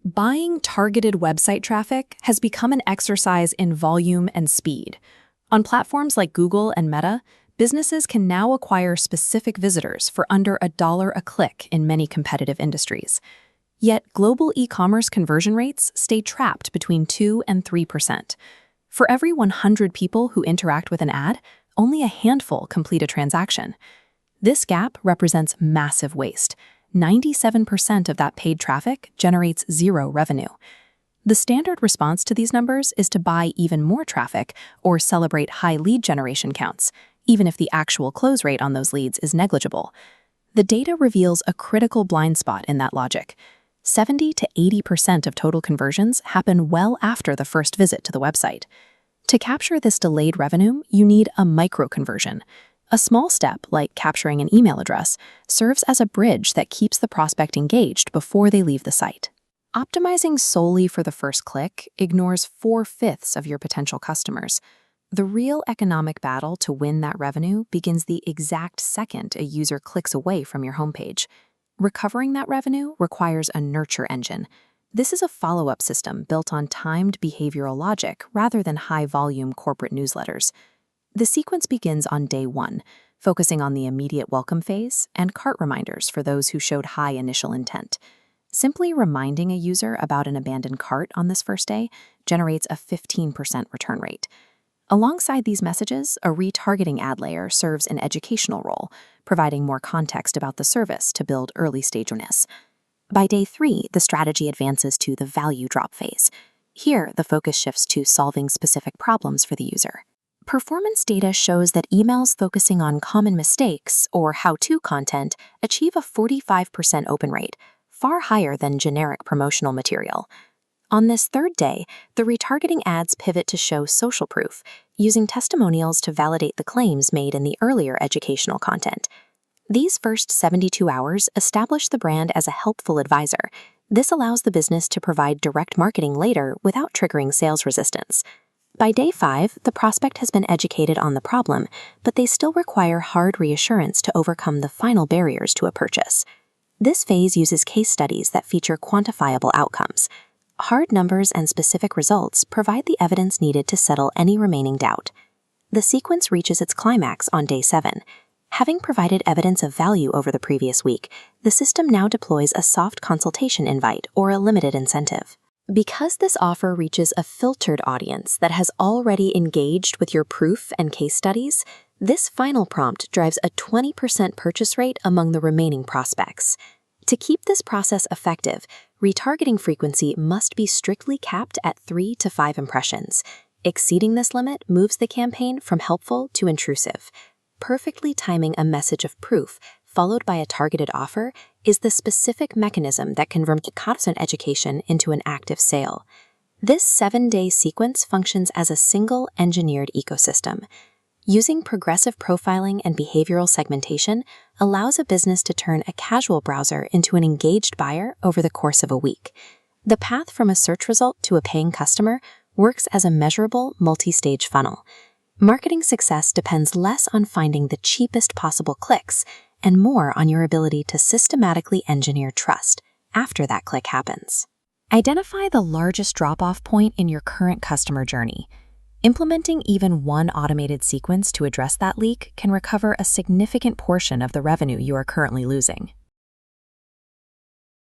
Buying targeted website traffic has become an exercise in volume and speed. On platforms like Google and Meta, businesses can now acquire specific visitors for under $1 a click in many competitive industries. Yet, global e-commerce conversion rates stay trapped between 2 and 3%. For every 100 people who interact with an ad, only a handful complete a transaction. This gap represents massive waste. 97% of that paid traffic generates zero revenue. The standard response to these numbers is to buy even more traffic or celebrate high lead generation counts, even if the actual close rate on those leads is negligible. The data reveals a critical blind spot in that logic. 70 to 80% of total conversions happen well after the first visit to the website. To capture this delayed revenue, you need a micro-conversion. A small step, like capturing an email address, serves as a bridge that keeps the prospect engaged before they leave the site. Optimizing solely for the first click ignores 4/5 of your potential customers. The real economic battle to win that revenue begins the exact second a user clicks away from your homepage. Recovering that revenue requires a nurture engine. This is a follow-up system built on timed behavioral logic rather than high-volume corporate newsletters. The sequence begins on day 1, focusing on the immediate welcome phase and cart reminders for those who showed high initial intent. Simply reminding a user about an abandoned cart on this first day generates a 15% return rate. Alongside these messages, a retargeting ad layer serves an educational role, providing more context about the service to build early-stage awareness. By day 3, the strategy advances to the value drop phase. Here, the focus shifts to solving specific problems for the user. Performance data shows that emails focusing on common mistakes or how-to content achieve a 45% open rate, far higher than generic promotional material. On this third day, the retargeting ads pivot to show social proof, using testimonials to validate the claims made in the earlier educational content. These first 72 hours establish the brand as a helpful advisor. This allows the business to provide direct marketing later without triggering sales resistance. By day 5, the prospect has been educated on the problem, but they still require hard reassurance to overcome the final barriers to a purchase. This phase uses case studies that feature quantifiable outcomes. Hard numbers and specific results provide the evidence needed to settle any remaining doubt. The sequence reaches its climax on day 7. Having provided evidence of value over the previous week, the system now deploys a soft consultation invite or a limited incentive. Because this offer reaches a filtered audience that has already engaged with your proof and case studies, this final prompt drives a 20% purchase rate among the remaining prospects. To keep this process effective, retargeting frequency must be strictly capped at 3 to 5 impressions. Exceeding this limit moves the campaign from helpful to intrusive. Perfectly timing a message of proof followed by a targeted offer is the specific mechanism that converts constant education into an active sale. This 7-day sequence functions as a single engineered ecosystem. Using progressive profiling and behavioral segmentation allows a business to turn a casual browser into an engaged buyer over the course of a week. The path from a search result to a paying customer works as a measurable multi-stage funnel. Marketing success depends less on finding the cheapest possible clicks and more on your ability to systematically engineer trust after that click happens. Identify the largest drop-off point in your current customer journey. Implementing even one automated sequence to address that leak can recover a significant portion of the revenue you are currently losing.